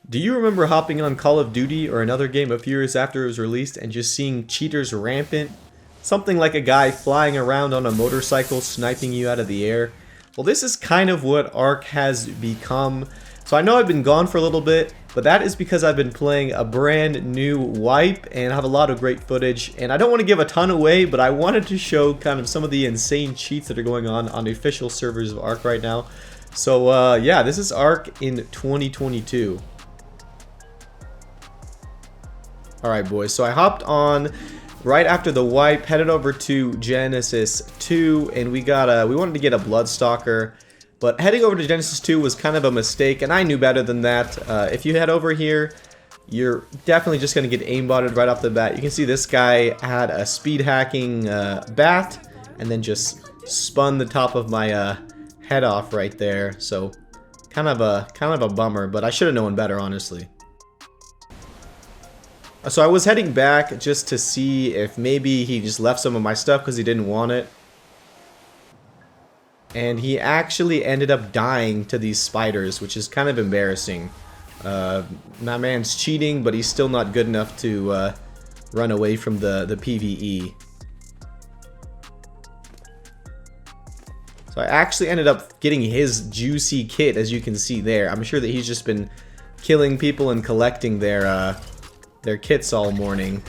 Do you remember hopping on Call of Duty or another game a few years after it was released and just seeing cheaters rampant? Something like a guy flying around on a motorcycle sniping you out of the air? Well, this is kind of what ARK has become. So I know I've been gone for a little bit, but that is because I've been playing a brand new wipe and have a lot of great footage. And I don't want to give a ton away, but I wanted to show kind of some of the insane cheats that are going on the official servers of ARK right now. So yeah, this is ARK in 2022. Alright boys, so I hopped on right after the wipe, headed over to Genesis 2, and we wanted to get a Bloodstalker, but heading over to Genesis 2 was kind of a mistake, and I knew better than that. If you head over here, you're definitely just going to get aimbotted right off the bat. You can see this guy had a speed hacking bat, and then just spun the top of my head off right there, so kind of a bummer, but I should have known better, honestly. So I was heading back just to see if maybe he just left some of my stuff because he didn't want it. And he actually ended up dying to these spiders, which is kind of embarrassing. My man's cheating, but he's still not good enough to run away from the PvE. So I actually ended up getting his juicy kit, as you can see there. I'm sure that he's just been killing people and collecting their kits all morning.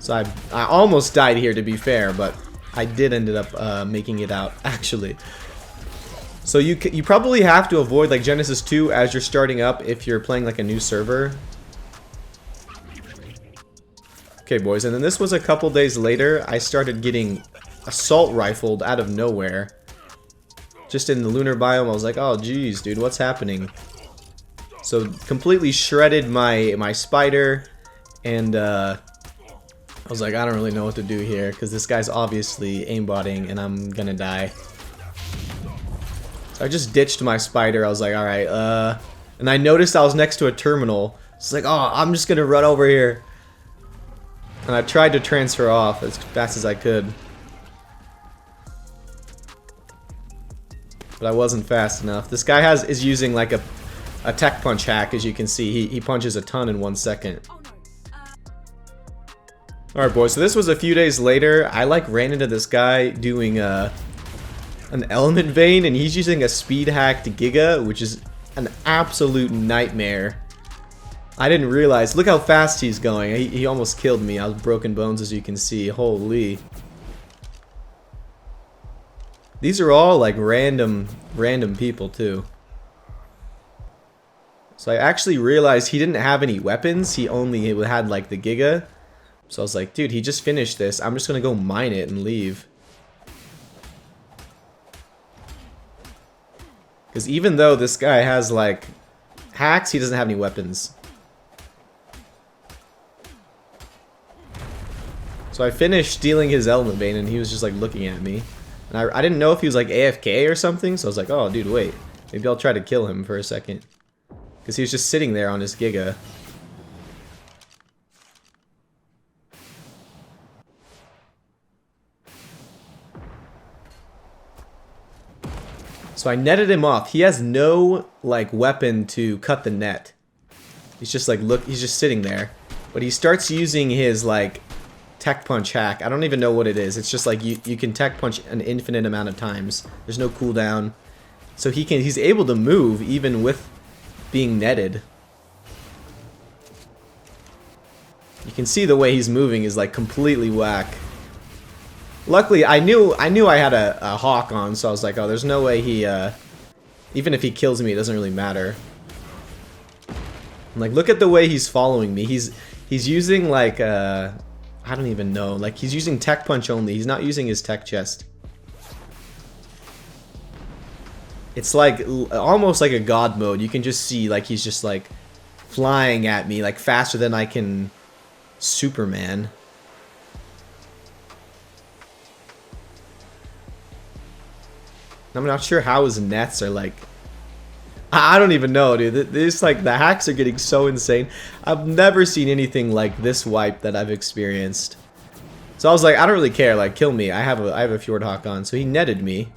So I almost died here, to be fair, but I did ended up making it out, actually. So you probably have to avoid like Genesis 2 as you're starting up if you're playing like a new server. Okay boys, and then this was a couple days later. I started getting assault rifled out of nowhere. Just in the Lunar biome, I was like, oh geez, dude, what's happening? So completely shredded my spider, and I was like, I don't really know what to do here because this guy's obviously aimbotting and I'm gonna die. So I just ditched my spider. I was like, alright, and I noticed I was next to a terminal. It's like, oh, I'm just gonna run over here. And I tried to transfer off as fast as I could. But I wasn't fast enough. This guy is using like a tech punch hack, as you can see. He punches a ton in 1 second. Alright boys, so this was a few days later. I like ran into this guy doing an element vein, and he's using a speed hacked Giga, which is an absolute nightmare. I didn't realize, look how fast he's going. He almost killed me. I was broken bones, as you can see. Holy. These are all like random people too. So I actually realized he didn't have any weapons. He only had like the Giga. So I was like, dude, he just finished this. I'm just gonna go mine it and leave. Because even though this guy has like hacks, he doesn't have any weapons. So I finished stealing his element vein, and he was just like looking at me. And I didn't know if he was like AFK or something. So I was like, oh dude, wait. Maybe I'll try to kill him for a second. Because he was just sitting there on his Giga. So I netted him off. He has no like weapon to cut the net. He's just like, look, he's just sitting there. But he starts using his like tech punch hack. I don't even know what it is. It's just like you can tech punch an infinite amount of times. There's no cooldown. So he's able to move even with being netted. You can see the way he's moving is like completely whack. Luckily, I knew I had a hawk on, so I was like, oh, there's no way he, even if he kills me, it doesn't really matter. And like, look at the way he's following me. He's using like, I don't even know. Like, he's using tech punch only. He's not using his tech chest. It's like almost like a god mode. You can just see like he's just like flying at me like faster than I can Superman. I'm not sure how his nets are like. I don't even know, dude. This like the hacks are getting so insane. I've never seen anything like this wipe that I've experienced. So I was like, I don't really care. Like, kill me. I have a Fjord Hawk on. So he netted me.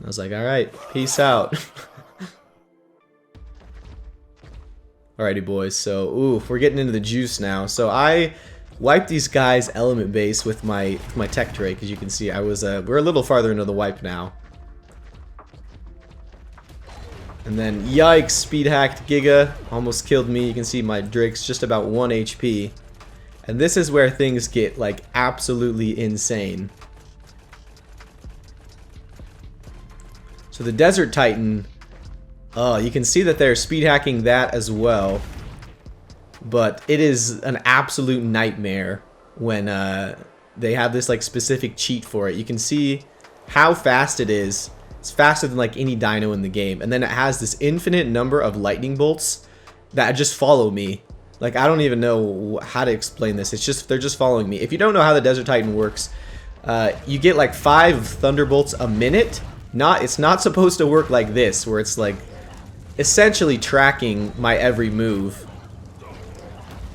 I was like, all right, peace out. Alrighty, boys. So, ooh, we're getting into the juice now. So I wiped these guys' element base with my tech drake. As you can see, we're a little farther into the wipe now. And then, yikes, speed hacked Giga almost killed me. You can see my drake's just about 1 HP. And this is where things get like absolutely insane. So the Desert Titan, you can see that they're speed hacking that as well. But it is an absolute nightmare when they have this like specific cheat for it. You can see how fast it is. It's faster than like any dino in the game. And then it has this infinite number of lightning bolts that just follow me. Like, I don't even know how to explain this. It's just, they're just following me. If you don't know how the Desert Titan works, you get like 5 thunderbolts a minute. It's not supposed to work like this, where it's like essentially tracking my every move.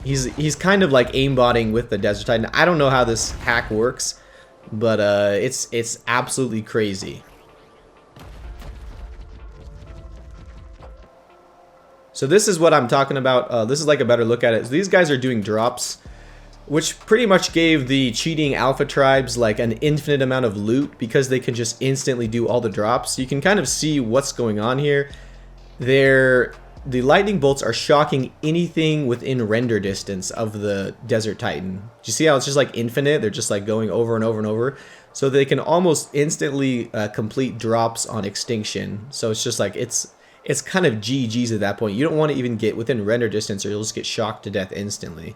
He's kind of like aimbotting with the Desert Titan. I don't know how this hack works, but it's absolutely crazy. So this is what I'm talking about. This is like a better look at it. So these guys are doing drops, which pretty much gave the cheating alpha tribes like an infinite amount of loot because they can just instantly do all the drops. You can kind of see what's going on here. The lightning bolts are shocking anything within render distance of the Desert Titan. Do you see how it's just like infinite? They're just like going over and over and over. So they can almost instantly complete drops on extinction. So it's just like, it's kind of GG's at that point. You don't want to even get within render distance or you'll just get shocked to death instantly.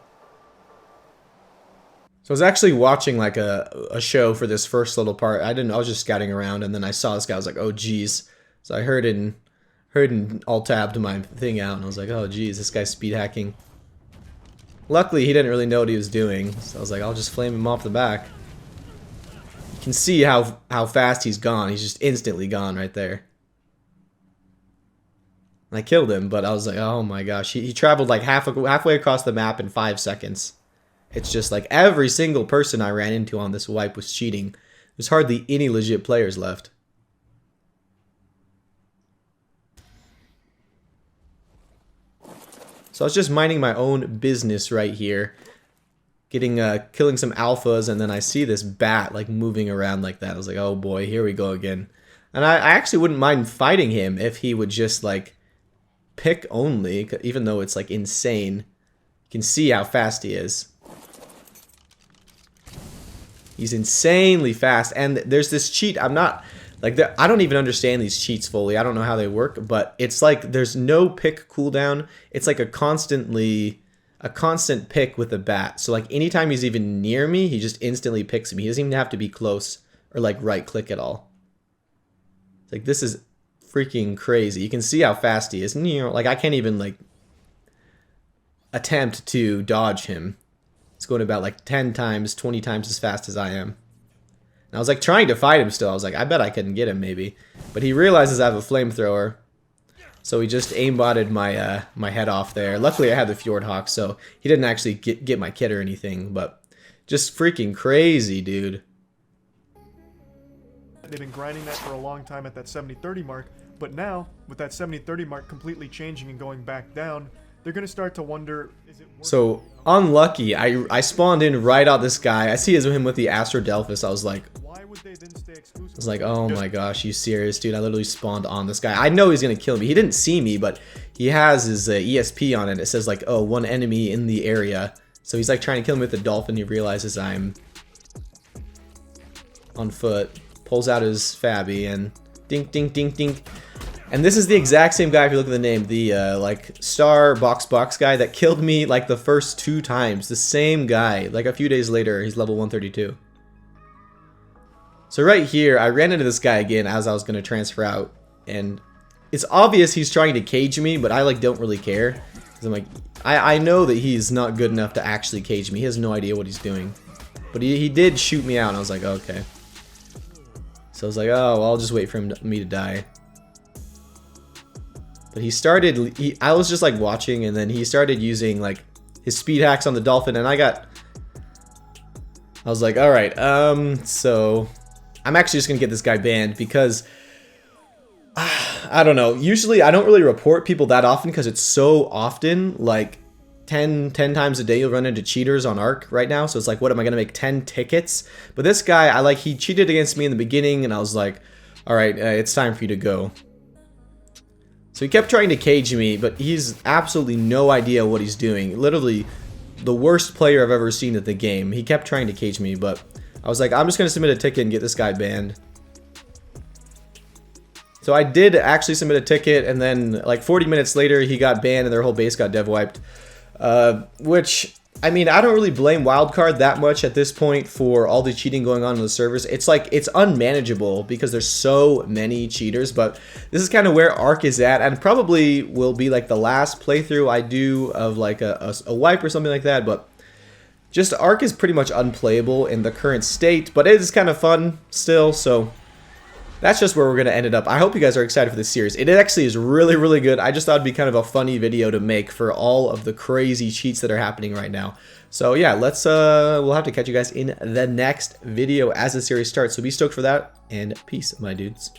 So I was actually watching like a show for this first little part. I was just scouting around and then I saw this guy. I was like, oh geez. So I heard and alt tabbed my thing out and I was like, oh geez, this guy's speed hacking. Luckily he didn't really know what he was doing. So I was like, I'll just flame him off the back. You can see how fast he's gone. He's just instantly gone right there. I killed him, but I was like, oh my gosh. He traveled like halfway across the map in 5 seconds. It's just like every single person I ran into on this wipe was cheating. There's hardly any legit players left. So I was just minding my own business right here. Killing some alphas, and then I see this bat like moving around like that. I was like, oh boy, here we go again. And I actually wouldn't mind fighting him if he would just like pick only, even though it's like insane. You can see how fast he is. He's insanely fast, and there's this cheat. I'm not like I don't even understand these cheats fully. I don't know how they work, but it's like there's no pick cooldown. It's like a constant pick with the bat. So like anytime he's even near me, he just instantly picks me. He doesn't even have to be close or like right click at all. It's like this is freaking crazy. You can see how fast he is. And, you know, like I can't even like attempt to dodge him. It's going about like 10 times, 20 times as fast as I am. And I was like trying to fight him still. I was like, I bet I couldn't get him maybe. But he realizes I have a flamethrower. So he just aimbotted my my head off there. Luckily I had the Fjord Hawk, so he didn't actually get my kit or anything. But just freaking crazy, dude. They've been grinding that for a long time at that 70-30 mark, but now, with that 70-30 mark completely changing and going back down, they're going to start to wonder, is it worth So, unlucky, I spawned in right out this guy. I see him with the Astrodelphus. I was like, why would they then stay exclusive? I was like, oh my gosh, you serious, dude? I literally spawned on this guy. I know he's going to kill me. He didn't see me, but he has his ESP on it. It says like, oh, 1 enemy in the area. So he's like trying to kill me with the dolphin. He realizes I'm on foot. Pulls out his Fabby and dink, dink, dink, dink. And this is the exact same guy if you look at the name. The like star box guy that killed me like the first 2 times. The same guy. Like a few days later, he's level 132. So right here, I ran into this guy again as I was going to transfer out. And it's obvious he's trying to cage me, but I like don't really care. 'Cause I'm like, I know that he's not good enough to actually cage me. He has no idea what he's doing. But he did shoot me out and I was like, okay. So I was like, oh, well, I'll just wait for me to die. But he started, I was just like watching, and then he started using like his speed hacks on the dolphin, and I was like, alright, so I'm actually just gonna get this guy banned because I don't know. Usually I don't really report people that often because it's so often, like 10 times a day you'll run into cheaters on ARK right now. So it's like, what am I going to make 10 tickets? But this guy, he cheated against me in the beginning and I was like, all right, it's time for you to go. So he kept trying to cage me, but he's absolutely no idea what he's doing. Literally the worst player I've ever seen at the game. He kept trying to cage me, but I was like, I'm just going to submit a ticket and get this guy banned. So I did actually submit a ticket, and then like 40 minutes later, he got banned and their whole base got dev wiped. Which, I mean, I don't really blame Wildcard that much at this point for all the cheating going on in the servers. It's like, it's unmanageable because there's so many cheaters, but this is kind of where ARK is at, and probably will be like the last playthrough I do of like a wipe or something like that, but just ARK is pretty much unplayable in the current state, but it is kind of fun still, so that's just where we're going to end it up. I hope you guys are excited for this series. It actually is really, really good. I just thought it'd be kind of a funny video to make for all of the crazy cheats that are happening right now. So yeah, we'll have to catch you guys in the next video as the series starts. So be stoked for that, and peace, my dudes.